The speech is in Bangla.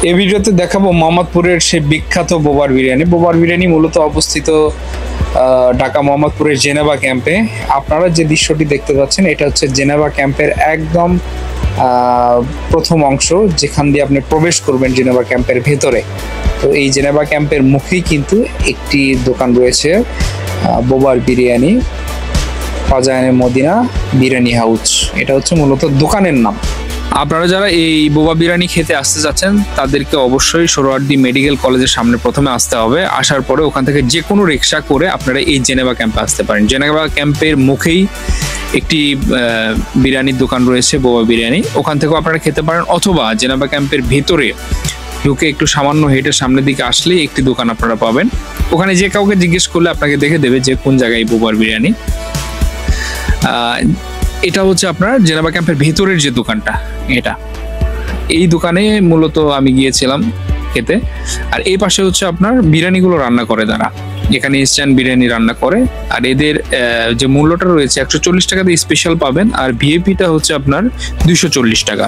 এই ভিডিওতে দেখাবো মোহাম্মদপুরের সেই বিখ্যাত বোবার বিরিয়ানি। বোবার বিরিয়ানি মূলত অবস্থিত ঢাকা মোহাম্মদপুরের জেনেভা ক্যাম্পে। আপনারা যে দৃশ্যটি দেখতে পাচ্ছেন এটা হচ্ছে জেনেভা ক্যাম্পের একদম প্রথম অংশ, যেখান দিয়ে আপনি প্রবেশ করবেন জেনেভা ক্যাম্পের ভেতরে। তো এই জেনেভা ক্যাম্পের মুখেই কিন্তু একটি দোকান রয়েছে, বোবার বিরিয়ানি, ফাজায়েনে মদিনা বিরিয়ানি হাউস। এটা হচ্ছে মূলত দোকানের নাম। আপনারা যারা এই বোবা বিরিয়ানি খেতে আসতে যাচ্ছেন তাদেরকে অবশ্যই সোহরাওয়ার্দী মেডিকেল কলেজের সামনে প্রথমে আসতে হবে। আসার পরে ওখান থেকে যে কোনো রিক্সা করে আপনারা এই জেনেভা ক্যাম্পে আসতে পারেন। জেনেভা ক্যাম্পের মুখেই একটি বিরিয়ানির দোকান রয়েছে, বোবা বিরিয়ানি, ওখান থেকেও আপনারা খেতে পারেন। অথবা জেনেভা ক্যাম্পের ভেতরে ঢুকে একটু সামান্য হেঁটে সামনের দিকে আসলেই একটি দোকান আপনারা পাবেন। ওখানে যে কাউকে জিজ্ঞেস করলে আপনাকে দেখে দেবে যে কোন জায়গায় বোবার বিরিয়ানি। এটা হচ্ছে আপনার জেনেভা ক্যাম্পের ভেতরের যে দোকানটা, এটা এই দোকানে মূলত আমি গিয়েছিলাম খেতে। আর এই পাশে হচ্ছে আপনার বিরিয়ানিগুলো রান্না করে তারা, এখানে ইনস্ট্যান্ট বিরিয়ানি রান্না করে। আর এদের যে মূল্যটা রয়েছে 140 টাকাতে স্পেশাল পাবেন, আর ভিআইপিটা হচ্ছে আপনার 240 টাকা।